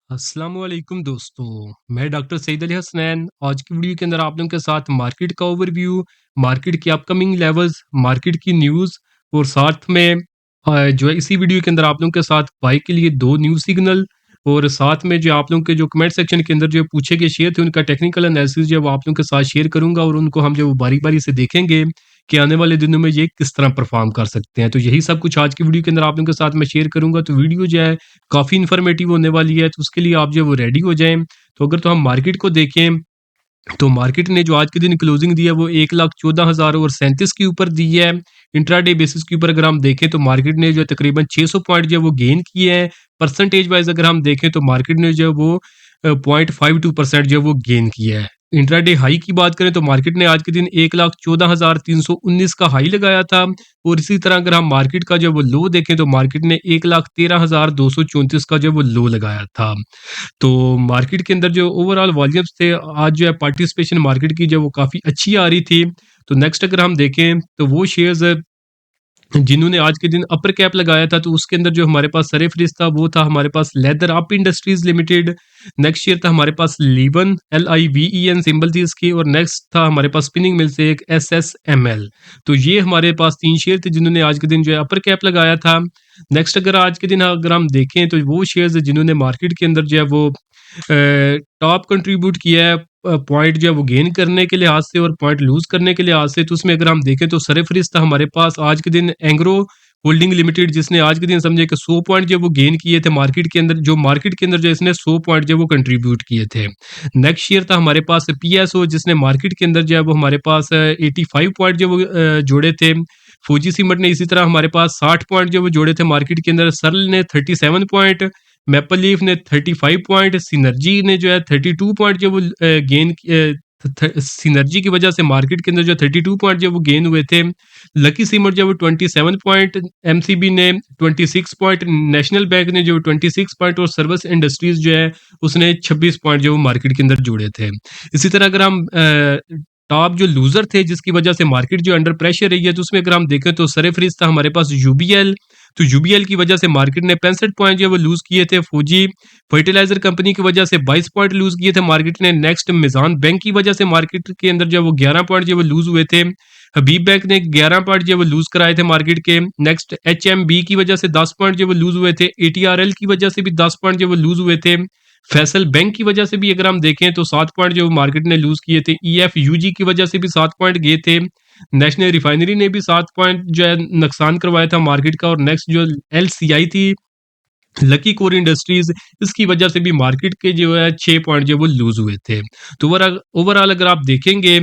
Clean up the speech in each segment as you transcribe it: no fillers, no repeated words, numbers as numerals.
अस्सलामुअलैकुम दोस्तों, मैं डॉक्टर सईद अली हसनैन। आज की वीडियो के अंदर आप लोगों के साथ मार्केट का ओवरव्यू, मार्केट की अपकमिंग लेवल्स, मार्केट की न्यूज़ और साथ में जो है इसी वीडियो के अंदर आप लोगों के साथ बाई के लिए 2 न्यूज़ सिग्नल और साथ में जो आप लोगों के जो कमेंट सेक्शन के अंदर जो पूछे गए शेयर थे उनका टेक्निकल एनालिसिस जो है वो आप लोगों के साथ शेयर करूँगा और उनको हम जो बारी-बारी से देखेंगे कि आने वाले दिनों में ये किस तरह परफ़ॉर्म कर सकते हैं। तो यही सब कुछ आज की वीडियो के अंदर आप लोगों के साथ मैं शेयर करूँगा। तो वीडियो जो है काफ़ी इन्फॉर्मेटिव होने वाली है, तो उसके लिए आप जो है वो रेडी हो जाएँ। तो अगर तो हम मार्केट को देखें, तो मार्केट ने जो आज के दिन क्लोजिंग दी है वो 1,14,037 के ऊपर दी है। इंट्राडे बेसिस के ऊपर अगर हम देखें तो मार्केट ने जो है तकरीबन 600 पॉइंट जो है वो गेन किए हैं। परसेंटेज वाइज़ अगर हम देखें तो मार्केट ने जो है वो 0.52% जो है वो गेन किया है। इंट्राडे हाई की बात करें तो मार्केट ने आज के दिन 1,14,319 का हाई लगाया था और इसी तरह अगर हम मार्केट का जो है वो लो देखें तो मार्केट ने 1,13,234 का जो है वो लो लगाया था। तो मार्केट के अंदर जो ओवरऑल वॉल्यूम्स थे, आज जो है पार्टिसिपेशन मार्केट की जो वो काफ़ी अच्छी आ रही थी। तो नेक्स्ट अगर हम देखें तो वो शेयर्स जिन्होंने आज के दिन अपर कैप लगाया था, तो उसके अंदर जो हमारे पास सरफहरिस्त था वो था हमारे पास leather up industries limited. Next share था हमारे पास लीवन, LIVEN सिंबल थी इसकी, और नेक्स्ट था हमारे पास स्पिनिंग मिल से एक SSML। तो ये हमारे पास 3 शेयर थे जिन्होंने आज के दिन जो है अपर कैप लगाया था। नेक्स्ट अगर आज के दिन अगर हम देखें तो वो शेयर्स जिन्होंने मार्केट के अंदर जो है वो टॉप कंट्रीब्यूट किया है पॉइंट जो है वो गेन करने के लिहाज से और पॉइंट लूज करने के लिहाज से, तो उसमें अगर हम देखें तो सरफहरिस्त था हमारे पास आज के दिन एंग्रो होल्डिंग लिमिटेड, जिसने आज के दिन समझे कि 100 पॉइंट जो वो गेन किए थे मार्केट के अंदर, जो मार्केट के अंदर जो इसने 100 पॉइंट जो वो कंट्रीब्यूट किए थे। नेक्स्ट शेयर था हमारे पास PSO, जिसने मार्केट के अंदर जो है वो हमारे पास 85 पॉइंट जो वो जोड़े थे। फौजी सीमेंट ने इसी तरह हमारे पास 60 पॉइंट जो वो जोड़े थे मार्केट के अंदर। सर्ल ने 37 पॉइंट, मैपल लीफ ने 35 पॉइंट, सिनर्जी ने जो है 32 पॉइंट जो वो गेन सिनर्जी की वजह से मार्केट के अंदर जो 32 पॉइंट जो वो गेन हुए थे। लकी सीमेंट जो वो 27 पॉइंट, MCB ने 26 पॉइंट, नेशनल बैंक ने जो 26 पॉइंट और सर्विस इंडस्ट्रीज जो है उसने 26 पॉइंट जो वो मार्केट के अंदर जुड़े थे। इसी तरह अगर हम टॉप जो लूजर थे जिसकी वजह से मार्केट जो अंडर प्रेशर रही है, तो उसमें अगर हम देखें तो सरफहरिस्त था हमारे पास UBL। तो UBL की वजह से मार्केट ने 65 पॉइंट जो वो लूज किए थे। फौजी फर्टिलाइजर कंपनी की वजह से 22 पॉइंट लूज किए थे मार्केट ने। नेक्स्ट मिजान बैंक की वजह से मार्केट के अंदर जो वो 11 पॉइंट जो वो लूज हुए थे। हबीब बैंक ने 11 पॉइंट जो वो लूज कराए थे मार्केट के। नेक्स्ट HMB की वजह से 10 पॉइंट जो वो लूज हुए थे। ATRL की वजह से भी 10 पॉइंट जो वो लूज हुए थे। फैसल बैंक की वजह से भी अगर हम देखें तो 7 पॉइंट जो मार्केट ने लूज किए थे। EFUG की वजह से भी 7 पॉइंट गए थे। नेशनल रिफाइनरी ने भी 7 पॉइंट जो है नुकसान करवाया था मार्केट का। और नेक्स्ट जो LCI थी, लकी कोर इंडस्ट्रीज, इसकी वजह से भी मार्केट के जो है 6 पॉइंट जो वो लूज हुए थे। तो ओवरऑल अगर आप देखेंगे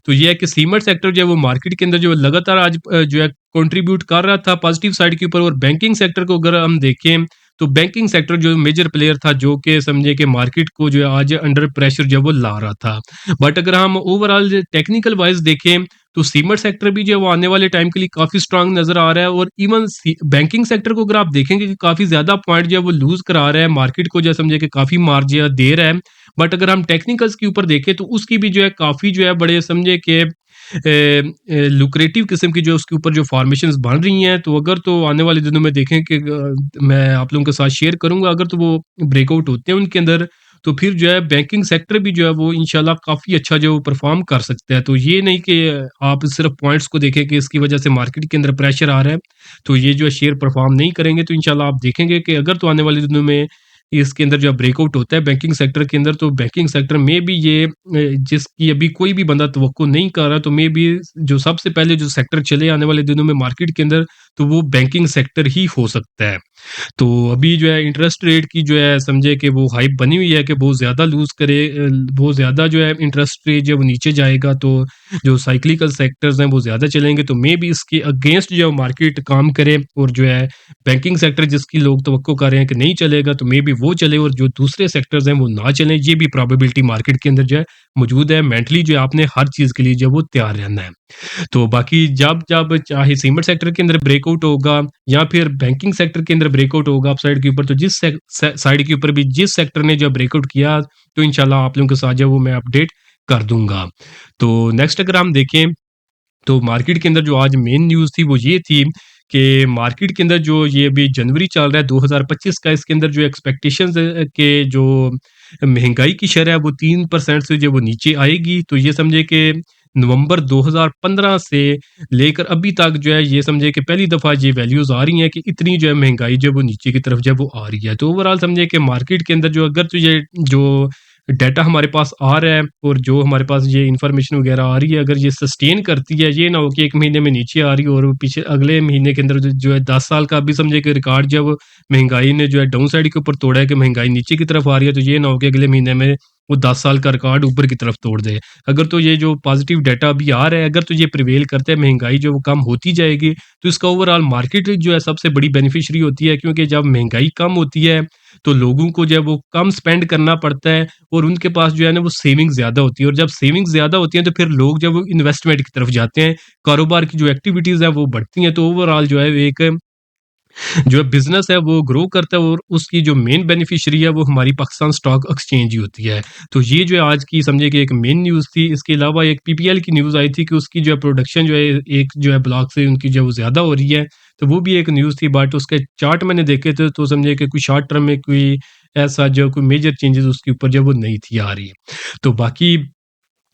तो ये है कि सीमेंट सेक्टर जो है वो मार्केट के अंदर जो लगातार आज जो है कंट्रीब्यूट कर रहा था पॉजिटिव साइड के ऊपर। और बैंकिंग सेक्टर को अगर हम देखें तो बैंकिंग सेक्टर जो मेजर प्लेयर था, जो कि समझे कि मार्केट को जो है आज अंडर प्रेशर जो है वो ला रहा था। बट अगर हम ओवरऑल टेक्निकल वाइज देखें तो सीमेंट सेक्टर भी जो है वो आने वाले टाइम के लिए काफ़ी स्ट्रांग नज़र आ रहा है। और इवन बैंकिंग सेक्टर को अगर आप देखेंगे कि काफ़ी ज़्यादा पॉइंट जो है वो लूज़ करा रहा है मार्केट को, जो है समझे कि काफ़ी मार्जिन दे रहा है। बट अगर हम टेक्निकल्स के ऊपर देखें तो उसकी भी जो है काफ़ी जो है बड़े समझे कि लुक्रेटिव किस्म की जो उसके ऊपर जो फॉर्मेशंस बन रही हैं। तो अगर तो आने वाले दिनों में देखें कि मैं आप लोगों के साथ शेयर करूँगा, अगर तो वो ब्रेकआउट होते हैं उनके अंदर, तो फिर जो है बैंकिंग सेक्टर भी जो है वो इंशाल्लाह काफ़ी अच्छा जो परफॉर्म कर सकता है। तो ये नहीं कि आप सिर्फ पॉइंट्स को देखें कि इसकी वजह से मार्केट के अंदर प्रेशर आ रहा है तो ये जो है शेयर परफॉर्म नहीं करेंगे। तो इंशाल्लाह आप देखेंगे कि अगर तो आने वाले दिनों में इसके अंदर जो ब्रेकआउट होता है बैंकिंग सेक्टर के अंदर, तो बैंकिंग सेक्टर में भी ये जिसकी अभी कोई भी बंदा तवक्को नहीं कर रहा, तो मे बी जो सबसे पहले जो सेक्टर चले आने वाले दिनों में मार्केट के अंदर, तो वो बैंकिंग सेक्टर ही हो सकता है। तो अभी जो है इंटरेस्ट रेट की जो है समझे कि वो हाइप बनी हुई है कि बहुत ज़्यादा लूज़ करे, बहुत ज़्यादा जो है इंटरेस्ट रेट जो है वो नीचे जाएगा, तो जो साइक्लिकल सेक्टर्स हैं वो ज़्यादा चलेंगे। तो मे बी इसके अगेंस्ट जो है मार्केट काम करे और जो है बैंकिंग सेक्टर जिसकी लोग तवक्को कर रहे हैं कि नहीं चलेगा, तो मे बी वो चले और जो दूसरे सेक्टर्स हैं वो ना चलें। ये भी प्रोबेबिलिटी मार्केट के अंदर जो है मौजूद है। मेंटली जो है आपने हर चीज़ के लिए जो है वो तैयार रहना है। तो बाकी जब जब चाहे सीमेंट सेक्टर के अंदर ब्रेकआउट होगा या फिर बैंकिंग सेक्टर के अंदर ब्रेकआउट होगा अपसाइड के ऊपर, तो जिस साइड के ऊपर भी जिस सेक्टर ने जो ब्रेकआउट किया, तो इंशाल्लाह आप लोगों के साथ जो वो मैं अपडेट कर दूंगा। तो नेक्स्ट अगर हम देखें तो मार्केट के अंदर जो आज मेन न्यूज़ थी वो ये थी कि मार्केट के अंदर जो ये अभी जनवरी चल रहा है 2025 का, इसके अंदर जो एक्सपेक्टेशंस के जो महंगाई की शरह है वो 3% से जो वो नीचे आएगी। तो ये समझे कि नवंबर 2015 से लेकर अभी तक जो है ये समझे कि पहली दफ़ा ये वैल्यूज़ आ रही हैं कि इतनी जो है महंगाई जो है वो नीचे की तरफ जो है वो आ रही है। तो ओवरऑल समझे कि मार्केट के अंदर जो अगर तो ये जो डाटा हमारे पास आ रहा है और जो हमारे पास ये इन्फॉर्मेशन वगैरह आ रही है, अगर ये सस्टेन करती है, ये ना हो कि 1 महीने में नीचे आ रही हो और पीछे अगले महीने के अंदर जो है 10 साल का अभी समझे कि रिकॉर्ड जो है वो महंगाई ने जो है डाउन साइड के ऊपर तोड़ा है कि महंगाई नीचे की तरफ आ रही है, तो ये ना हो कि अगले महीने में वो 10 साल का रिकॉर्ड ऊपर की तरफ तोड़ दे। अगर तो ये जो पॉजिटिव डाटा अभी आ रहा है, अगर तो ये प्रिवेल करता है, महंगाई जो वो कम होती जाएगी, तो इसका ओवरऑल मार्केट जो है सबसे बड़ी बेनिफिशियरी होती है, क्योंकि जब महंगाई कम होती है, तो लोगों को जो है वो कम स्पेंड करना पड़ता है और उनके पास जो है ना वो सेविंग ज़्यादा होती है, और जब सेविंग ज़्यादा होती है तो फिर लोग जब वो इन्वेस्टमेंट की तरफ जाते हैं, कारोबार की जो एक्टिविटीज़ है वो बढ़ती हैं, तो ओवरऑल जो है एक जो बिज़नेस है वो ग्रो करता है और उसकी जो मेन बेनिफिशियरी है वो हमारी पाकिस्तान स्टॉक एक्सचेंज ही होती है। तो ये जो है आज की समझिए कि एक मेन न्यूज़ थी। इसके अलावा एक पीपीएल की न्यूज़ आई थी कि उसकी जो है प्रोडक्शन जो है एक जो है ब्लॉक से उनकी जो है वो ज़्यादा हो रही है। तो वो भी एक न्यूज़ थी, बट उसके चार्ट मैंने देखे थे तो समझिए कि कोई शॉर्ट टर्म में कोई ऐसा जो कोई मेजर चेंजेज़ उसके ऊपर जो है वो नहीं थी आ रही। तो बाकी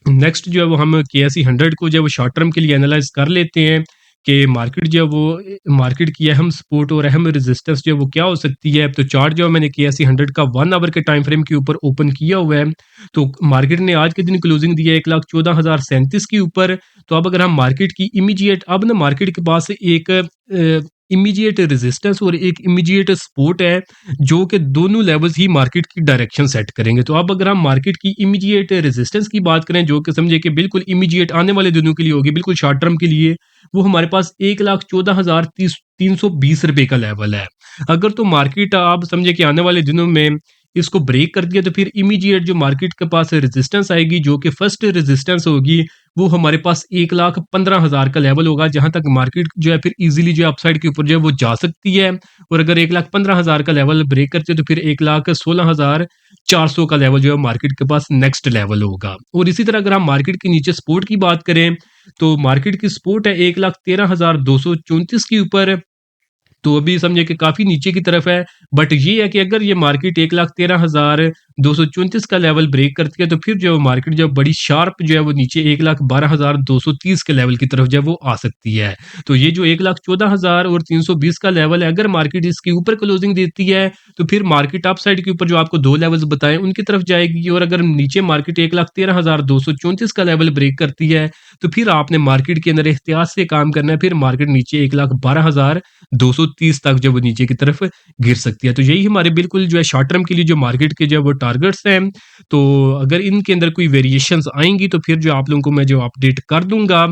नेक्स्ट जो है वो हम केएसई 100 को जो है वो शॉर्ट टर्म के लिए एनालाइज कर लेते हैं कि मार्केट जो है वो मार्केट की अहम सपोर्ट और अहम रेजिस्टेंस जो है वो क्या हो सकती है। तो चार्ट जो है मैंने केएसई 100 का 1 आवर के टाइम फ्रेम के ऊपर ओपन किया हुआ है। तो मार्केट ने आज के दिन क्लोजिंग दी है 1,14,037 के ऊपर। तो अब अगर हम मार्केट की इमीडिएट, अब ना मार्केट के पास एक इमीडिएट रेजिस्टेंस और एक इमीडिएट सपोर्ट है, जो कि दोनों लेवल्स ही मार्केट की डायरेक्शन सेट करेंगे। तो अब अगर हम मार्केट की इमीडिएट रेजिस्टेंस की बात करें, जो कि समझिए कि बिल्कुल इमीडिएट आने वाले दिनों के लिए होगी, बिल्कुल शॉर्ट टर्म के लिए, वो हमारे पास 1,14,320 रुपए का लेवल है। अगर तो मार्केट आप समझिए कि आने वाले दिनों में इसको ब्रेक कर दिया, तो फिर इमीडिएट जो मार्केट के पास रेजिस्टेंस आएगी, जो कि फर्स्ट रेजिस्टेंस होगी, वो हमारे पास 1,15,000 का लेवल होगा, जहां तक मार्केट जो है फिर इजीली जो है अपसाइड के ऊपर जो है वो जा सकती है। और अगर 1,15,000 का लेवल ब्रेक करते हैं तो फिर 1,16,400 का लेवल जो है मार्केट के पास नेक्स्ट लेवल होगा। और इसी तरह अगर हम मार्केट के नीचे सपोर्ट की बात करें, तो मार्केट की सपोर्ट है 1,13,234 के ऊपर। तो अभी समझिए कि काफ़ी नीचे की तरफ है, बट ये है कि अगर ये मार्केट 1,13,234 का लेवल ब्रेक करती है, तो फिर जो मार्केट जो बड़ी शार्प जो है वो नीचे 1,12,230 के लेवल की तरफ जो है वो आ सकती है। तो ये जो 1,14,000 और 320 का लेवल है, अगर मार्केट इसके ऊपर क्लोजिंग देती है, तो फिर मार्केट अप साइड के ऊपर जो आपको 2 लेवल्स बताए उनकी तरफ जाएगी, और अगर नीचे मार्केट 1,13,234 का लेवल ब्रेक करती है, तो फिर आपने मार्केट के अंदर एहतियात से काम करना है, फिर मार्केट नीचे 1,12,230 तक जो वो नीचे की तरफ गिर सकती है। तो यही हमारे बिल्कुल जो है शॉर्ट टर्म के लिए जो मार्केट के जो है वो टारगेट्स हैं। तो अगर इनके अंदर कोई वेरिएशंस आएँगी, तो फिर जो आप लोगों को मैं जो अपडेट कर दूँगा।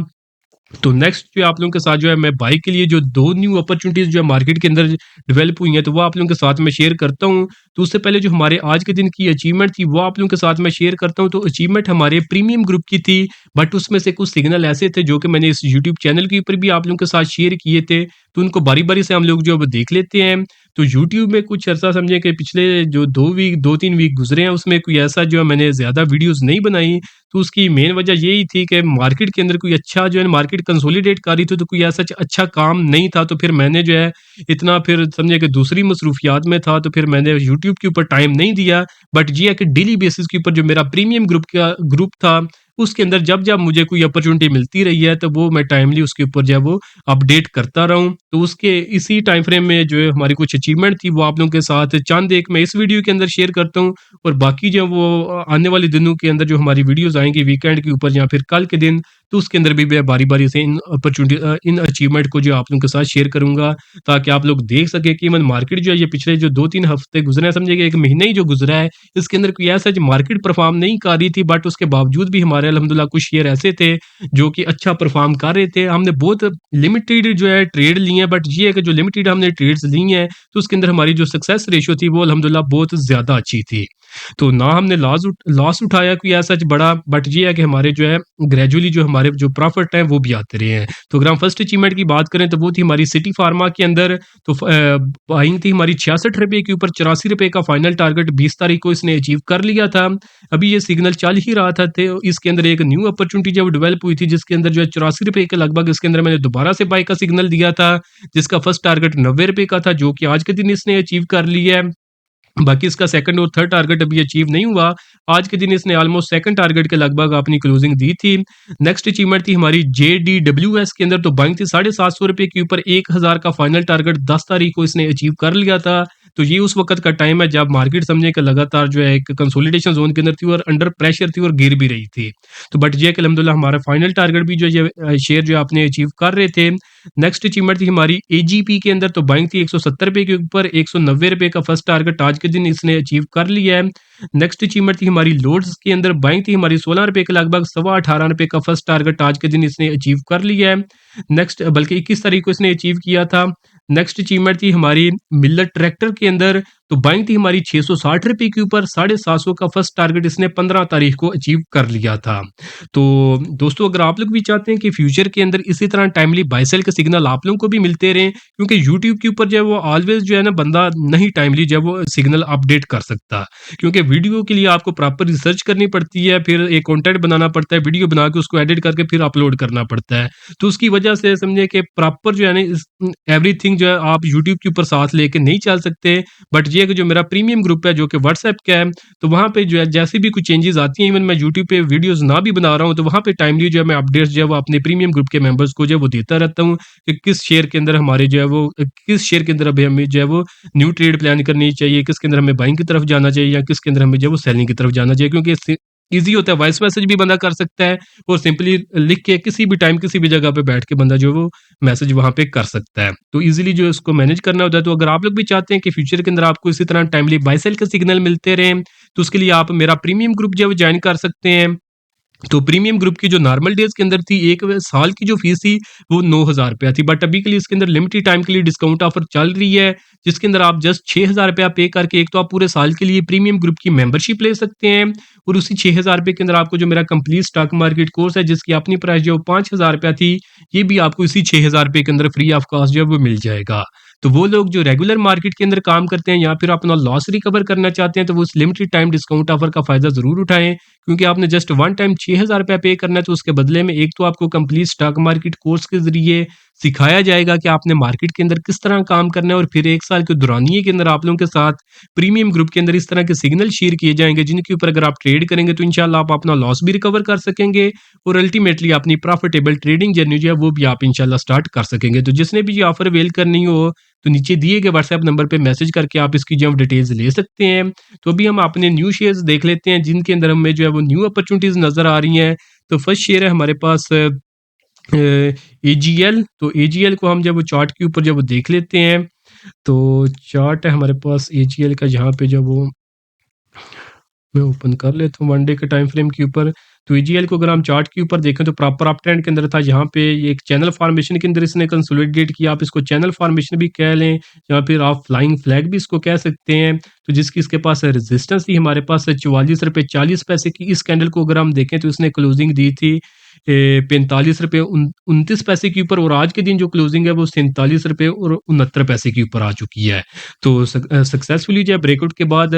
तो नेक्स्ट जो आप लोगों के साथ जो है मैं बाई के लिए जो 2 न्यू अपॉर्च्युनिटीज़ जो है मार्केट के अंदर डेवलप हुई हैं, तो वो आप लोगों के साथ मैं शेयर करता हूँ। तो उससे पहले जो हमारे आज के दिन की अचीवमेंट थी, वो आप लोगों के साथ मैं शेयर करता हूँ। तो अचीवमेंट हमारे प्रीमियम ग्रुप की थी, बट उसमें से कुछ सिग्नल ऐसे थे जो कि मैंने इस यूट्यूब चैनल के ऊपर भी आप लोगों के साथ शेयर किए थे। तो उनको बारी-बारी से हम लोग जो है वो देख लेते हैं। तो यूट्यूब में कुछ अर्सा समझिए कि पिछले जो 2-3 वीक गुज़रे हैं, उसमें कोई ऐसा जो है मैंने ज़्यादा वीडियोज़ नहीं बनाई। तो उसकी मेन वजह यही थी कि मार्केट के अंदर कोई अच्छा जो है मार्केट कंसोलिडेट कर रही थी, तो कोई ऐसा अच्छा काम नहीं था। तो फिर मैंने जो है इतना फिर समझिए कि दूसरी मसरूफियात में था, तो फिर मैंने यूट्यूब के ऊपर टाइम नहीं दिया। बट ये है कि डेली बेसिस के ऊपर जो मेरा प्रीमियम ग्रुप था, उसके अंदर जब-जब मुझे कोई अपॉर्च्युनिटी मिलती रही है, तो वो मैं टाइमली उसके ऊपर जो है वो अपडेट करता रहा हूँ। तो उसके इसी टाइम फ्रेम में जो है हमारी कुछ अचीवमेंट थी, वो आप लोगों के साथ चंद एक मैं इस वीडियो के अंदर शेयर करता हूँ। और बाकी जो है वो आने वाले दिनों के अंदर जो हमारी वीडियोज़ आएँगी वीकेंड के ऊपर या फिर कल के दिन, तो उसके अंदर भी मैं बारी-बारी से इन अचीवमेंट को जो आप लोगों के साथ शेयर करूँगा, ताकि आप लोग देख सकें कि मन मार्केट जो है ये पिछले जो 2-3 हफ्ते गुज़रे हैं, समझिए कि 1 महीना ही जो गुज़रा है, इसके अंदर कोई ऐसा जो मार्केट परफ़ॉर्म नहीं कर रही थी, बट उसके बावजूद भी हमारे अल्हम्दुलिल्लाह कुछ शेयर ऐसे थे जो कि अच्छा परफ़ॉर्म कर रहे थे। हमने बहुत लिमिटेड जो है ट्रेड लिए हैं, बट ये है कि जो लिमिटेड हमने ट्रेड्स ली हैं, तो उसके अंदर हमारी जो सक्सेस रेशियो थी वो अल्हम्दुलिल्लाह बहुत ज़्यादा अच्छी थी। तो ना हमने लॉस उठाया कोई ऐसा बड़ा, बट ये है कि हमारे जो है ग्रेजुअली जो हमारे जो प्रॉफिट हैं वो भी आते रहे हैं। तो अगर हम फर्स्ट अचीवमेंट की बात करें तो वो थी हमारी सिटी फार्मा के अंदर। तो बाइंग थी हमारी 66 रुपए के ऊपर, 84 रुपए का फाइनल टारगेट 20 तारीख को इसने अचीव कर लिया था। अभी ये सिग्नल चल ही रहा था, इसके अंदर एक न्यू अपॉर्चुनिटी जब डेवलप हुई थी जिसके अंदर जो है 84 रुपए के लगभग इसके अंदर मैंने दोबारा से बाई का सिग्नल दिया था, जिसका फर्स्ट टारगेट 90 रुपए का था, जो कि आज के दिन इसने अचीव कर लिया है। बाकी इसका सेकंड और थर्ड टारगेट अभी अचीव नहीं हुआ। आज के दिन इसने ऑलमोस्ट सेकंड टारगेट के लगभग अपनी क्लोजिंग दी थी। नेक्स्ट अचीवमेंट थी हमारी जेडीडब्ल्यूएस के अंदर। तो बाइंग थी 750 रुपए के ऊपर, 1000 का फाइनल टारगेट 10 तारीख को इसने अचीव कर लिया था। तो ये उस वक्त का टाइम है जब मार्केट समझे कि लगातार जो है एक कंसोलिडेशन जोन के अंदर थी और अंडर प्रेशर थी और गिर भी रही थी। तो बट ये कि अल्हम्दुलिल्लाह हमारा फाइनल टारगेट भी जो है ये शेयर जो आपने अचीव कर रहे थे। नेक्स्ट अचीवमेंट थी हमारी एजीपी के अंदर। तो बाइंग थी 170 रुपए के ऊपर, 190 रुपए का फर्स्ट टारगेट आज के दिन इसने अचीव कर लिया है। नेक्स्ट अचीवमेंट थी हमारी लोड्स के अंदर। बाइंग थी हमारी 16 रुपए के लगभग, 18.25 रुपए का फर्स्ट टारगेट आज के दिन इसने अचीव कर लिया है। नेक्स्ट बल्कि 21 तारीख को इसने अचीव किया था। नेक्स्ट अचीवमेंट थी हमारी मिल्लत ट्रैक्टर के अंदर। तो बाइंग थी हमारी 660 रुपए के ऊपर, 750 का फर्स्ट टारगेट इसने 15 तारीख को अचीव कर लिया था। तो दोस्तों अगर आप लोग भी चाहते हैं कि फ्यूचर के अंदर इसी तरह टाइमली बाय सेल के सिग्नल आप लोगों को भी मिलते रहें, क्योंकि यूट्यूब के ऊपर जो है वो ऑलवेज जो है ना बंदा नहीं टाइमली जो है वो सिग्नल अपडेट कर सकता, क्योंकि वीडियो के लिए आपको प्रॉपर रिसर्च करनी पड़ती है, फिर एक कंटेंट बनाना पड़ता है, वीडियो बना के उसको एडिट करके फिर अपलोड करना पड़ता है। तो उसकी वजह से समझे कि प्रॉपर जो है ना एवरीथिंग जो है आप यूट्यूब के ऊपर साथ लेके नहीं चल सकते। बट ये कि जो मेरा प्रीमियम ग्रुप है जो कि व्हाट्सएप का है, तो वहाँ पे जो है जैसे भी कुछ चेंजेस आती हैं, इवन मैं यूट्यूब पे वीडियोस ना भी बना रहा हूँ तो वहाँ पे टाइमली जो है मैं अपडेट्स जो है वो अपने प्रीमियम ग्रुप के मेंबर्स को जो है वो देता रहता हूँ कि किस शेयर के अंदर हमारे जो है वो किस शेयर के अंदर अभी हमें जो है वो न्यू ट्रेड प्लान करनी चाहिए, किसके अंदर हमें बाइंग की तरफ जाना चाहिए या किसके अंदर हमें जो है वो सेलिंग की तरफ जाना चाहिए। क्योंकि इससे ईजी होता है, वॉइस मैसेज भी बंदा कर सकता है और सिंपली लिख के किसी भी टाइम किसी भी जगह पे बैठ के बंदा जो है वो मैसेज वहाँ पे कर सकता है। तो इजीली जो है उसको मैनेज करना होता है। तो अगर आप लोग भी चाहते हैं कि फ्यूचर के अंदर आपको इसी तरह टाइमली बाय सेल के सिग्नल मिलते रहें, तो उसके लिए आप मेरा प्रीमियम ग्रुप जो है वो ज्वाइन कर सकते हैं। तो प्रीमियम ग्रुप की जो नॉर्मल डेज के अंदर थी, एक साल की जो फीस थी वो 9,000 रुपया थी, बट अभी के लिए इसके अंदर लिमिटेड टाइम के लिए डिस्काउंट ऑफर चल रही है, जिसके अंदर आप जस्ट 6,000 रुपया पे करके एक तो आप पूरे साल के लिए प्रीमियम ग्रुप की मेंबरशिप ले सकते हैं, और उसी 6,000 रुपये के अंदर आपको जो मेरा कंप्लीट स्टॉक मार्केट कोर्स है जिसकी अपनी प्राइस जो 5,000 रुपया थी, ये भी आपको इसी 6,000 रुपये के अंदर फ्री ऑफ कॉस्ट जो है वो मिल जाएगा। तो वो लोग जो रेगुलर मार्केट के अंदर काम करते हैं या फिर अपना लॉस रिकवर करना चाहते हैं, तो वो उस लिमिटेड टाइम डिस्काउंट ऑफर का फायदा जरूर उठाएं, क्योंकि आपने जस्ट वन टाइम 6,000 रुपया पे करना है। तो उसके बदले में एक तो आपको कंप्लीट स्टॉक मार्केट कोर्स के जरिए सिखाया जाएगा कि आपने मार्केट के अंदर किस तरह काम करना है, और फिर एक साल के दौरानिए के अंदर आप लोगों के साथ प्रीमियम ग्रुप के अंदर इस तरह के सिग्नल शेयर किए जाएंगे जिनके ऊपर अगर आप ट्रेड करेंगे तो इंशाल्लाह आप अपना लॉस भी रिकवर कर सकेंगे, और अल्टीमेटली अपनी प्रॉफिटेबल ट्रेडिंग जर्नी जो है वो भी आप इंशाल्लाह स्टार्ट कर सकेंगे। तो जिसने भी ये ऑफर अवेल करनी हो तो नीचे दिए गए व्हाट्सएप नंबर पे मैसेज करके आप इसकी जो है डिटेल्स ले सकते हैं। तो अभी हम अपने न्यू शेयर्स देख लेते हैं जिनके अंदर हमें जो है वो न्यू अपॉर्चुनिटीज नजर आ रही हैं। तो फर्स्ट शेयर है हमारे पास एजीएल। तो एजीएल को हम जब वो चार्ट के ऊपर जब वो देख लेते हैं, तो चार्ट है हमारे पास एजीएल का, जहाँ पे जब वो मैं ओपन कर लेता हूँ वन डे के टाइम फ्रेम के ऊपर। तो ईजीएल को अगर हम चार्ट के ऊपर देखें तो प्रॉपर अप ट्रेंड के अंदर था, यहाँ पे ये एक चैनल फॉर्मेशन के अंदर इसने कंसोलिडेट किया। आप इसको चैनल फॉर्मेशन भी कह लें या फिर आप फ्लाइंग फ्लैग भी इसको कह सकते हैं। तो जिसकी इसके पास रेजिस्टेंस थी हमारे पास 44 रुपये 40 पैसे की। इस कैंडल को अगर हम देखें तो इसने क्लोजिंग दी थी 45 रुपये 29 पैसे के ऊपर, और आज के दिन जो क्लोजिंग है वो 47 रुपये और 69 पैसे के ऊपर आ चुकी है। तो सक्सेसफुली जो है ब्रेकआउट के बाद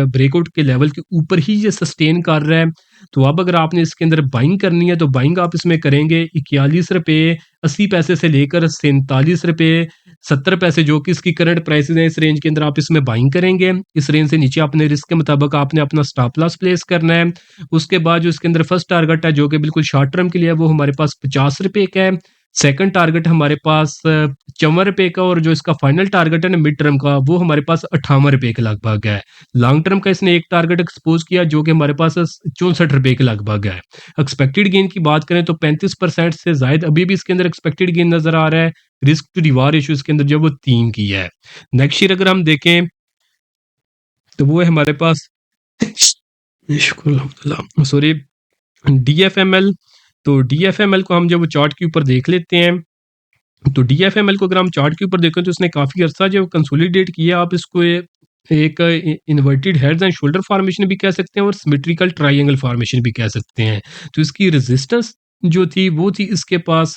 ब्रेकआउट के लेवल के ऊपर ही ये सस्टेन कर रहा है। तो अब अगर आपने इसके अंदर बाइंग करनी है तो बाइंग आप इसमें करेंगे 41 रुपये 80 पैसे से लेकर 47 रुपये 70 पैसे, जो कि इसकी करंट प्राइसेस है। इस रेंज के अंदर आप इसमें बाइंग करेंगे। इस रेंज से नीचे अपने रिस्क के मुताबिक आपने अपना स्टॉप लॉस प्लेस करना है। उसके बाद जो इसके अंदर फर्स्ट टारगेट है जो कि बिल्कुल शॉर्ट टर्म के लिए है, वो हमारे पास 50 रुपये का है। सेकंड टारगेट हमारे पास 54 रुपये का, और जो इसका फाइनल टारगेट है ना मिड टर्म का, वो हमारे पास 58 रुपये के लगभग है। लॉन्ग टर्म का इसने एक टारगेट एक्सपोज किया जो कि हमारे पास 64 रुपये के लगभग है। एक्सपेक्टेड गेन की बात करें तो 35% से ज्यादा अभी भी इसके अंदर एक्सपेक्टेड गेन नजर आ रहा है। रिस्क टू रिवार्ड रेशियो इसके अंदर जो वो 3 की है। नेक्स्ट ईयर अगर हम देखें तो वो है हमारे पास सॉरी डीएफएमएल। तो डीएफएमएल को हम जब चार्ट के ऊपर देख लेते हैं, तो डीएफएमएल को अगर हम चार्ट के ऊपर देखें तो इसने काफी अर्सा जो कंसोलिडेट किया। आप इसको एक inverted heads and shoulder formation भी कह सकते हैं और सिमेट्रिकल ट्रायंगल फॉर्मेशन भी कह सकते हैं। तो इसकी रेजिस्टेंस जो थी वो थी इसके पास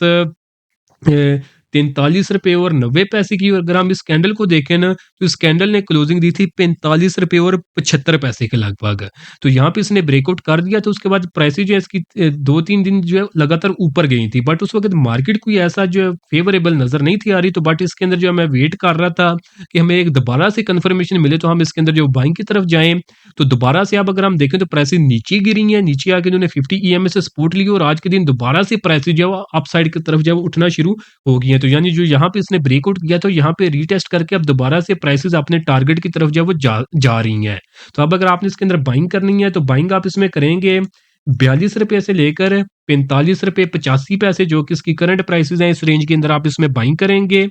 43 रुपए और 90 पैसे की। और अगर हम इस कैंडल को देखें ना, तो इस कैंडल ने क्लोजिंग दी थी 45 रुपए और 75 पैसे के लगभग। तो यहाँ पे इसने ब्रेकआउट कर दिया, तो उसके बाद प्राइसेस जो है इसकी 2-3 दिन जो है लगातार ऊपर गई थी, बट उस वक़्त मार्केट कोई ऐसा जो है फेवरेबल नज़र नहीं थी आ रही। तो बट इसके अंदर जो है मैं वेट कर रहा था कि हमें एक दोबारा से कन्फर्मेशन मिले, तो हम इसके अंदर जो बाइंग की तरफ जाएँ। तो दोबारा से अब अगर हम देखें तो प्राइसेस नीचे गिरी हैं, नीचे आके इन्होंने 50 ईएमए से सपोर्ट ली और आज के दिन दोबारा से प्राइसेस जो है वो अप साइड की तरफ जो है वो उठना शुरू हो गई हैं। तो यानी जो यहाँ पे इसने ब्रेकआउट किया, तो यहाँ पे रीटेस्ट करके अब दोबारा से प्राइसेस अपने टारगेट की तरफ जो है वो जा रही हैं। तो अब अगर आपने इसके अंदर बाइंग करनी है, तो बाइंग आप इसमें करेंगे 42 रुपए से लेकर 45 रुपए 85 पैसे, जो कि इसकी करंट प्राइसेस हैं। इस रेंज के अंदर आप इसमें बाइंग करेंगे।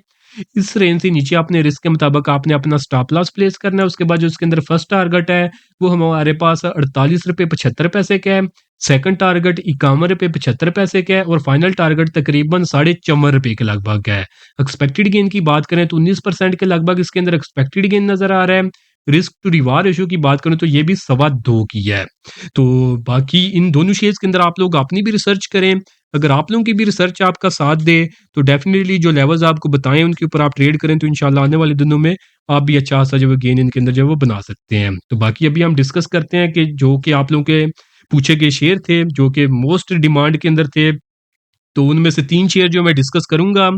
इस रेंज से नीचे अपने रिस्क के मुताबिक आपने अपना स्टॉप लॉस प्लेस करना है। उसके बाद जो इसके अंदर फर्स्ट टारगेट है वो हमारे पास 48 रुपए 75 पैसे का है। सेकंड टारगेट 51 रुपए 75 पैसे का है और फाइनल टारगेट तकरीबन 54 रुपए के लगभग है। एक्सपेक्टेड गेन की बात करें तो 19% के लगभग इसके अंदर एक्सपेक्टेड गेन नजर आ रहा है। रिस्क टू रिवार्ड रेशियो की बात करें तो ये भी 2.25 की है। तो बाकी इन दोनों शेयर्स के अंदर आप लोग अपनी भी रिसर्च करें। अगर आप लोगों की भी रिसर्च आपका साथ दे, तो डेफिनेटली जो लेवल्स आपको बताएं उनके ऊपर आप ट्रेड करें, तो इंशाल्लाह आने वाले दिनों में आप भी अच्छा सा जो है गेन इनके अंदर जो है वो बना सकते हैं। तो बाकी अभी हम डिस्कस करते हैं कि जो कि आप लोगों के पूछे गए शेयर थे, जो कि मोस्ट डिमांड के अंदर थे, तो उनमें से 3 शेयर जो मैं डिस्कस करूँगा।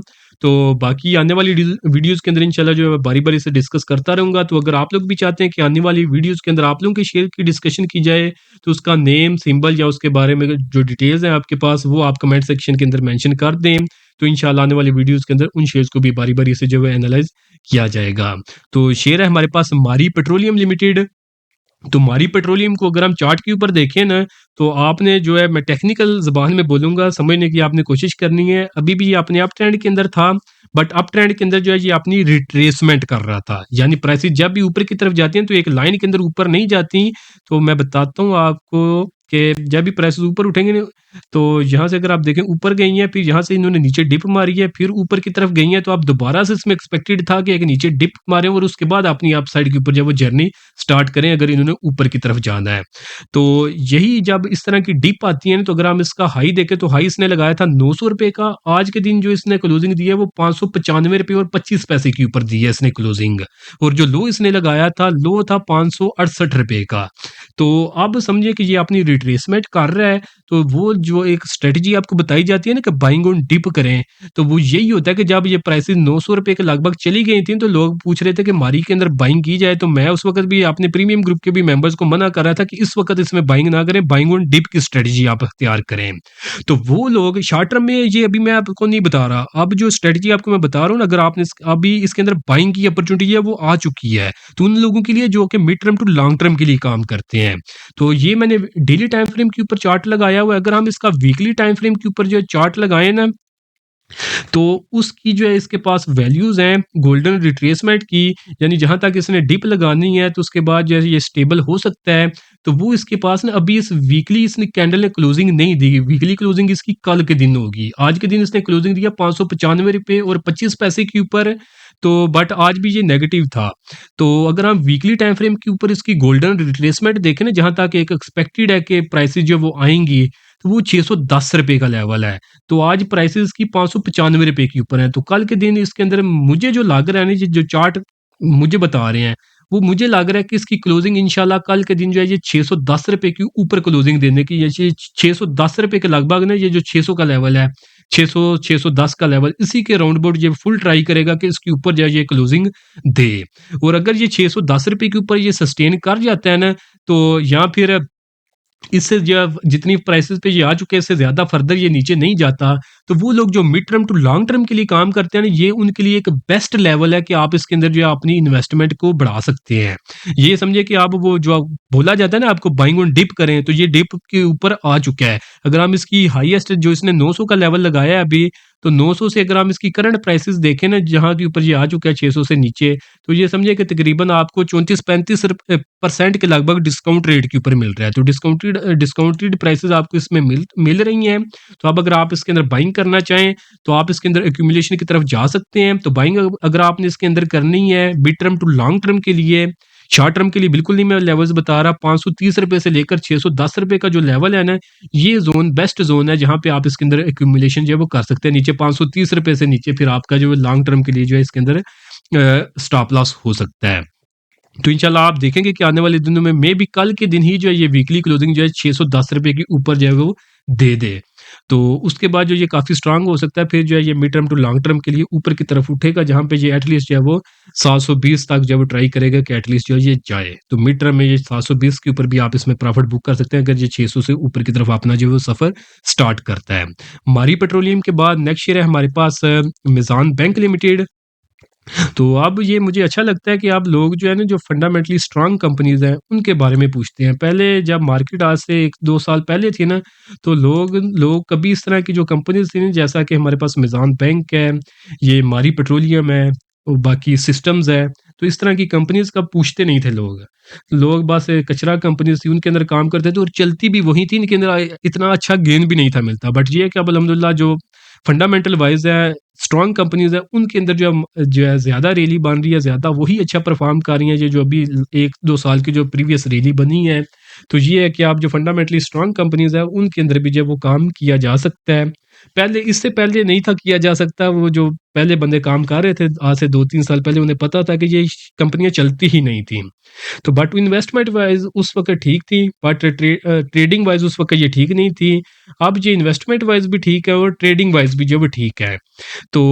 तो बाकी आने वाली वीडियोज़ के अंदर इंशाल्लाह जो है मैं बारी-बारी से डिस्कस करता रहूँगा। तो अगर आप लोग भी चाहते हैं कि आने वाली वीडियोज़ के अंदर आप लोगों के शेयर की डिस्कशन की जाए, तो उसका नेम, सिंबल या उसके बारे में जो डिटेल्स हैं आपके पास, वो आप कमेंट सेक्शन के अंदर मेंशन कर दें। तो इंशाल्लाह आने वाली वीडियोज़ के अंदर उन शेयर्स को भी बारी-बारी से जो है एनालाइज़ किया जाएगा। तो शेयर है हमारे पास मारी पेट्रोलियम लिमिटेड। तो मारी पेट्रोलियम को अगर हम चार्ट के ऊपर देखें ना, तो आपने जो है मैं टेक्निकल ज़बान में बोलूँगा, समझने की आपने कोशिश करनी है। अभी भी ये अपने अप ट्रेंड के अंदर था, बट अप ट्रेंड के अंदर जो है ये अपनी रिट्रेसमेंट कर रहा था। यानी प्राइसेस जब भी ऊपर की तरफ जाती हैं तो एक लाइन के अंदर ऊपर नहीं जाती। तो मैं बताता हूँ आपको कि जब भी प्राइसेस ऊपर उठेंगे ना, तो यहाँ से अगर आप देखें ऊपर गई हैं, फिर यहाँ से इन्होंने नीचे डिप मारी है, फिर ऊपर की तरफ गई हैं, तो आप दोबारा से इसमें एक्सपेक्टेड था कि एक नीचे डिप मारें और उसके बाद अपनी अप साइड के ऊपर जब वो जर्नी स्टार्ट करें, अगर इन्होंने ऊपर की तरफ जाना है। तो यही जब इस तरह की डिप आती है ना, तो अगर हम इसका हाई देखें, तो हाई इसने लगाया था 900 रुपए का। आज के दिन जो इसने क्लोजिंग दी है वो 595 रुपए और 25 पैसे के ऊपर दी है इसने क्लोजिंग। और जो लो इसने लगाया था, लो था 568 रुपए का। तो अब समझिए कि ये अपनी रिट्रेसमेंट कर रहा है। तो वो जो एक स्ट्रेटजी आपको बताई जाती है ना कि बाइंग ऑन डिप करें, तो वो यही होता है कि जब ये प्राइसेस 900 रुपए के लगभग चली गई थी, तो लोग पूछ रहे थे कि मारी के अंदर बाइंग की जाए। तो मैं उस वक्त भी अपने प्रीमियम ग्रुप के भी मेंबर्स को मना कर रहा था कि इस वक्त इसमें बाइंग ना करें, बाइंग ऑन डिप की स्ट्रेटजी आप अख्तियार करें। तो वो लोग शॉर्ट टर्म में, ये अभी मैं आपको नहीं बता रहा, अब जो स्ट्रेटजी आपको मैं बता रहा हूँ ना, अगर आपने अभी इसके अंदर बाइंग की अपॉर्चुनिटी है वो आ चुकी है, तो उन लोगों के लिए जो कि mid term to long term के लिए काम करते हैं। तो ये मैंने डेली टाइम फ्रेम के ऊपर चार्ट लगाया हुआ है। अगर हम इसका वीकली टाइम फ्रेम के ऊपर जो है चार्ट लगाए ना, तो उसकी जो है इसके पास वैल्यूज़ हैं गोल्डन रिट्रेसमेंट की, यानी जहाँ तक इसने डिप लगानी है तो उसके बाद जो है ये स्टेबल हो सकता है। तो वो इसके पास ना अभी इस वीकली इसने कैंडल ने क्लोजिंग नहीं दी, वीकली क्लोजिंग इसकी कल के दिन होगी। आज के दिन इसने क्लोजिंग दिया 595 रुपए और 25 पैसे के ऊपर। तो बट आज भी ये नेगेटिव था। तो अगर हम वीकली टाइम फ्रेम के ऊपर इसकी गोल्डन रिट्रेसमेंट देखें ना, जहाँ तक एक एक्सपेक्टेड है कि प्राइसेस जो वो आएंगी, तो वो 610 रुपए का लेवल है। तो आज प्राइसेस की 595 रुपए के ऊपर है। तो कल के दिन इसके अंदर मुझे जो लग रहा है ना, ये जो चार्ट मुझे बता रहे हैं, वो मुझे लग रहा है कि इसकी क्लोजिंग इंशाल्लाह कल के दिन जो है ये 610 रुपए के ऊपर क्लोजिंग देने की, ये 610 रुपए के लगभग ना, ये जो 600 का लेवल है, 600 610 का लेवल, इसी के राउंड अबाउट ये फुल ट्राई करेगा कि इसके ऊपर जो है ये क्लोजिंग दे। और अगर ये 610 रुपए के ऊपर ये सस्टेन कर जाता है ना, तो या फिर इससे जो जितनी प्राइसेस पे ये आ चुके हैं, इससे ज़्यादा फर्दर ये नीचे नहीं जाता, तो वो लोग जो mid term to long term के लिए काम करते हैं ना, ये उनके लिए एक बेस्ट लेवल है कि आप इसके अंदर जो है अपनी इन्वेस्टमेंट को बढ़ा सकते हैं। ये समझिए कि आप वो जो बोला जाता है ना आपको बाइंग ऑन डिप करें, तो ये डिप के ऊपर आ चुका है। अगर हम इसकी हाईएस्ट जो इसने 900 का लेवल लगाया है अभी, तो 900 से अगर हम इसकी करंट प्राइसेस देखें ना, जहाँ के ऊपर ये आ चुका है 600 से नीचे, तो ये समझिए कि तकरीबन आपको 34-35 % के लगभग डिस्काउंट रेट के ऊपर मिल रहा है। तो डिस्काउंटेड प्राइसेस आपको इसमें मिल रही हैं। तो अब अगर आप इसके अंदर बाइंग करना चाहें, तो आप इसके अंदर एक्यूमुलेशन की तरफ जा सकते हैं। तो बाइंग अगर आपने इसके अंदर करनी है mid term to long term के लिए, शॉर्ट टर्म के लिए बिल्कुल नहीं मैं लेवल्स बता रहा, ₹530 से लेकर ₹610 का जो लेवल है ना, ये ज़ोन बेस्ट ज़ोन है जहाँ पे आप इसके अंदर एक्यूमुलेशन जो है वो कर सकते हैं। नीचे ₹530 से नीचे फिर आपका जो है लॉन्ग टर्म के लिए जो है इसके अंदर स्टॉप लॉस हो सकता है। तो इंशाल्लाह आप देखेंगे कि आने वाले दिनों में मे बी कल के दिन ही जो है ये वीकली क्लोजिंग जो है ₹610 के ऊपर जो है वो दे दे। तो उसके बाद जो ये काफ़ी स्ट्रॉन्ग हो सकता है, फिर जो है ये mid term to long term के लिए ऊपर की तरफ उठेगा, जहाँ पे ये एटलीस्ट जो है वो 720 तक जो है वो ट्राई करेगा कि एटलीस्ट जो है ये जाए। तो मिड टर्म में ये 720 के ऊपर भी आप इसमें प्रॉफिट बुक कर सकते हैं अगर ये 600 से ऊपर की तरफ अपना जो है वो सफ़र स्टार्ट करता है। मारी पेट्रोलियम के बाद नेक्स्ट शेयर है हमारे पास मिज़ान बैंक लिमिटेड। तो अब ये मुझे अच्छा लगता है कि अब लोग जो है ना जो फंडामेंटली स्ट्रांग कंपनीज हैं उनके बारे में पूछते हैं। पहले जब मार्केट आज से 1-2 साल पहले थी ना, तो लोग लोग कभी इस तरह की जो कंपनीज थी ना, जैसा कि हमारे पास मिज़ान बैंक है, ये मारी पेट्रोलियम है और बाकी सिस्टम्स है, तो इस तरह की कंपनीज का पूछते नहीं थे लोग। लोग बस कचरा कंपनीज थी उनके अंदर काम करते थे और चलती भी वही थी, इनके अंदर इतना अच्छा गेन भी नहीं था मिलता। बट ये है कि अब अल्हम्दुलिल्लाह जो फंडामेंटल वाइज है, स्ट्रॉन्ग कंपनीज है, उनके अंदर जो है ज़्यादा रैली बन रही है, ज़्यादा वही अच्छा परफॉर्म कर रही हैं। ये जो अभी 1-2 साल की जो प्रीवियस रैली बनी है, तो ये है कि आप जो फंडामेंटली स्ट्रॉन्ग कंपनीज है उनके अंदर भी जो है वो काम किया जा सकता है। पहले इससे पहले नहीं था किया जा सकता, वो जो पहले बंदे काम कर रहे थे आज से 2-3 साल पहले, उन्हें पता था कि ये कंपनियां चलती ही नहीं थी। तो बट इन्वेस्टमेंट वाइज उस वक्त ठीक थी, बट ट्रेडिंग वाइज उस वक्त ये ठीक नहीं थी। अब ये इन्वेस्टमेंट वाइज भी ठीक है और ट्रेडिंग वाइज भी जो है वो ठीक है। तो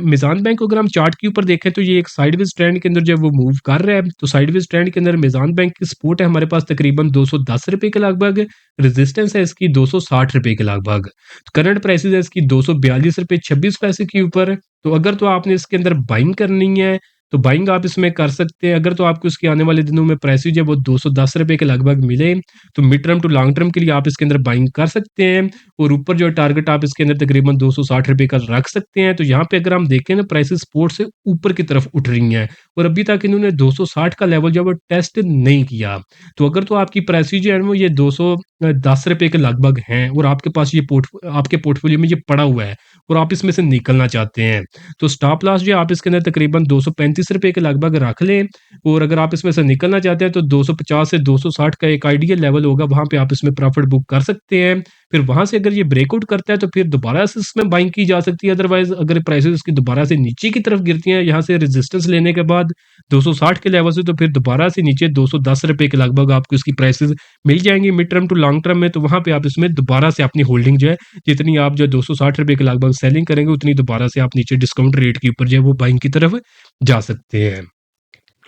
मिज़ान बैंक को अगर हम चार्ट के ऊपर देखें तो ये एक साइडवेज ट्रेंड के अंदर जो है वो मूव कर रहा है। तो साइडवेज ट्रेंड के अंदर मिज़ान बैंक की सपोर्ट है हमारे पास तकरीबन ₹210 के लगभग, रेजिस्टेंस है इसकी ₹260 के लगभग। करंट प्राइसेस है इसकी ₹242.26 के ऊपर। तो अगर तो आपने इसके अंदर बाइंग करनी है तो बाइंग आप इसमें कर सकते हैं। अगर तो आपको इसके आने वाले दिनों में प्राइस जो है वो ₹210 के लगभग मिले, तो mid term to long term के लिए आप इसके अंदर बाइंग कर सकते हैं और ऊपर जो है टारगेट आप इसके अंदर तकरीबन ₹260 का रख सकते हैं। तो यहाँ पे अगर हम देखें ना, प्राइसेस सपोर्ट से ऊपर की तरफ उठ रही हैं और अभी तक इन्होंने 260 का लेवल जो है वो टेस्ट नहीं किया। तो अगर तो आपकी प्राइसेस जो है वो ये ₹210 के लगभग हैं और आपके पास ये आपके पोर्टफोलियो में ये पड़ा हुआ है और आप इसमें से निकलना चाहते हैं, तो स्टॉप लॉस जो है आप इसके अंदर तकरीबन ₹235 के लगभग रख लें। और अगर आप इसमें से निकलना चाहते हैं तो 250 से 260 का एक आइडियल लेवल होगा, वहाँ पे आप इसमें प्रॉफिट बुक कर सकते हैं। फिर वहाँ से अगर ये ब्रेकआउट करता है तो फिर दोबारा से इसमें बाइंग की जा सकती है। अदरवाइज़ अगर प्राइसेज़ इसकी दोबारा से नीचे की तरफ गिरती हैं, यहाँ से रेजिस्टेंस लेने के बाद 260 के लेवल से, तो फिर दोबारा से नीचे ₹210 के लगभग आपको इसकी प्राइसेज़ मिल जाएँगी mid term to long term में। तो वहाँ पे आप इसमें दोबारा से अपनी होल्डिंग जो है, जितनी आप जो ₹260 के लगभग सेलिंग करेंगे, उतनी दोबारा से आप नीचे डिस्काउंट रेट के ऊपर जो है वो बाइंग की तरफ जा सकते हैं।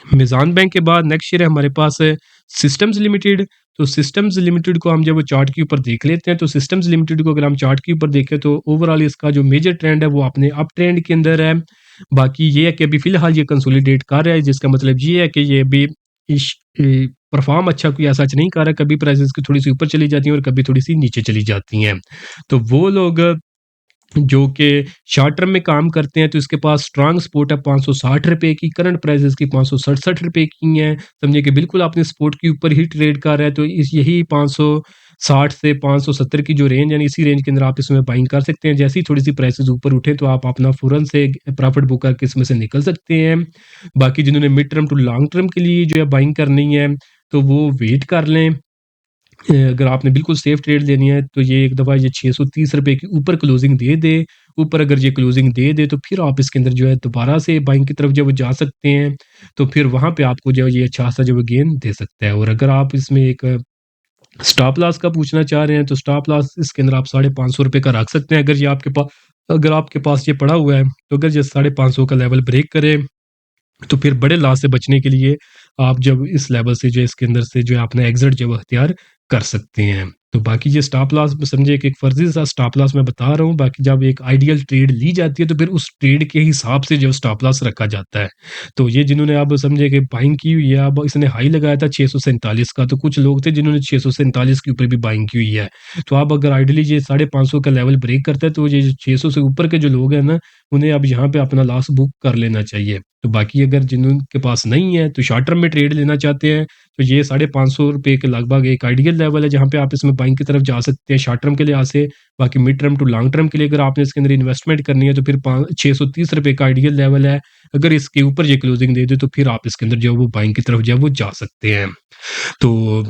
मिज़ान बैंक के बाद नेक्स्ट शेयर है हमारे पास है सिस्टम्स लिमिटेड। तो सिस्टम्स लिमिटेड को हम जब वो चार्ट के ऊपर देख लेते हैं, तो सिस्टम्स लिमिटेड को अगर हम चार्ट के ऊपर देखें तो ओवरऑल इसका जो मेजर ट्रेंड है वो अपने अप ट्रेंड के अंदर है। बाकी ये है कि अभी फ़िलहाल ये कंसोलिडेट कर रहा है, जिसका मतलब ये है कि ये अभी परफॉर्म अच्छा कोई ऐसा नहीं कर रहा है। कभी प्राइसेस की थोड़ी-सी ऊपर चली जाती हैं और कभी थोड़ी-सी नीचे चली जाती हैं। तो वो लोग जो कि शॉर्ट टर्म में काम करते हैं, तो इसके पास स्ट्रॉन्ग सपोर्ट है ₹560 की, करंट प्राइस इसकी ₹567 की है। समझिए कि बिल्कुल आपने सपोर्ट के ऊपर ही ट्रेड कर रहा है, तो इस यही 560 से 570 की जो रेंज है, इसी रेंज के अंदर आप इसमें बाइंग कर सकते हैं। जैसे ही थोड़ी-सी प्राइसेज़ ऊपर उठे तो आप अपना फ़ौरन से प्रॉफिट बुक करके इसमें से निकल सकते हैं। बाकी जिन्होंने mid term to long term के लिए जो है बाइंग करनी है, तो वो वेट कर लें। अगर आपने बिल्कुल सेफ ट्रेड लेनी है तो ये एक दफ़ा ये ₹630 के ऊपर क्लोजिंग दे दे, ऊपर अगर ये क्लोजिंग दे दे तो फिर आप इसके अंदर जो है दोबारा से बाइंग की तरफ जो है वो जा सकते हैं। तो फिर वहाँ पे आपको जो है ये अच्छा-सा जो है गेन दे सकता है। और अगर आप इसमें एक स्टॉप लॉस का पूछना चाह रहे हैं, तो स्टॉप लॉस इसके अंदर आप ₹550 का रख सकते हैं। अगर आपके पास ये पड़ा हुआ है, तो अगर ये 550 का लेवल ब्रेक करे, तो फिर बड़े लॉस से बचने के लिए आप जब इस लेवल से जो है इसके अंदर से जो है अपना एग्ज़िट जो है वो अख्तियार कर सकते हैं। तो बाकी ये स्टॉप लॉस समझिए कि एक फ़र्ज़ी सा स्टॉप लॉस मैं बता रहा हूँ, बाकी जब एक आइडियल ट्रेड ली जाती है तो फिर उस ट्रेड के हिसाब से जो स्टॉप लॉस रखा जाता है। तो ये जिन्होंने अब समझे कि बाइंग की हुई है, अब इसने हाई लगाया था 647 का, तो कुछ लोग थे जिन्होंने 647 के ऊपर भी बाइंग की हुई है। तो अब अगर आइडियली ये 550 का लेवल ब्रेक करता है, तो ये 600 से ऊपर के जो लोग हैं ना, उन्हें अब यहाँ पे अपना लॉस बुक कर लेना चाहिए। तो बाकी अगर जिनके पास नहीं है, तो शॉर्ट टर्म में में ट्रेड लेना चाहते हैं तो ये ₹550 के लगभग एक आइडियल लेवल है, जहाँ पे आप इसमें बाइंग की तरफ जा सकते हैं शॉर्ट टर्म के लिहाज से। बाकी mid term to long term के लिए अगर आपने इसके अंदर इन्वेस्टमेंट करनी है तो फिर ₹630 का आइडियल लेवल है। अगर इसके ऊपर ये क्लोजिंग दे दे तो फिर आप इसके अंदर जो है वो बाइंग की तरफ जो है वो जा सकते हैं। तो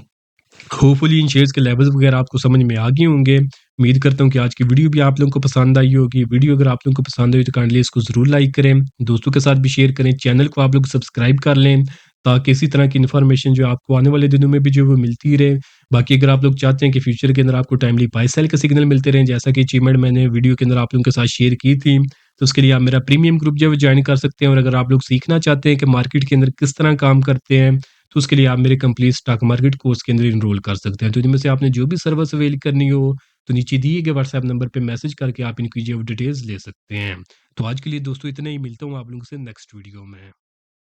होपफुली इन शेयर्स के लेवल्स वगैरह आपको समझ में आ गए होंगे। उम्मीद करता हूँ कि आज की वीडियो भी आप लोगों को पसंद आई होगी। वीडियो अगर आप लोगों को पसंद आई तो काइंडली इसको ज़रूर लाइक करें, दोस्तों के साथ भी शेयर करें, चैनल को आप लोग सब्सक्राइब कर लें ताकि इसी तरह की इन्फॉर्मेशन जो आपको आने वाले दिनों में भी जो है वो मिलती रहे। बाकी अगर आप लोग चाहते हैं कि फ्यूचर के अंदर आपको टाइमली बाय सेल के सिग्नल मिलते रहें, जैसा कि अचीवमेंट मैंने वीडियो के अंदर आप लोगों के साथ शेयर की थी, तो उसके लिए आप मेरा प्रीमियम ग्रुप जो है वो ज्वाइन कर सकते हैं। और अगर आप लोग सीखना चाहते हैं कि मार्केट के अंदर किस तरह काम करते हैं तो उसके लिए आप मेरे कंप्लीट स्टॉक मार्केट कोर्स के अंदर इनरोल कर सकते हैं। तो इनमें से आपने जो भी सर्विस अवेल करनी हो तो नीचे दिए गए व्हाट्सएप नंबर पे मैसेज करके आप इनकी जो डिटेल्स ले सकते हैं। तो आज के लिए दोस्तों इतना ही, मिलता हूँ आप लोगों से नेक्स्ट वीडियो में।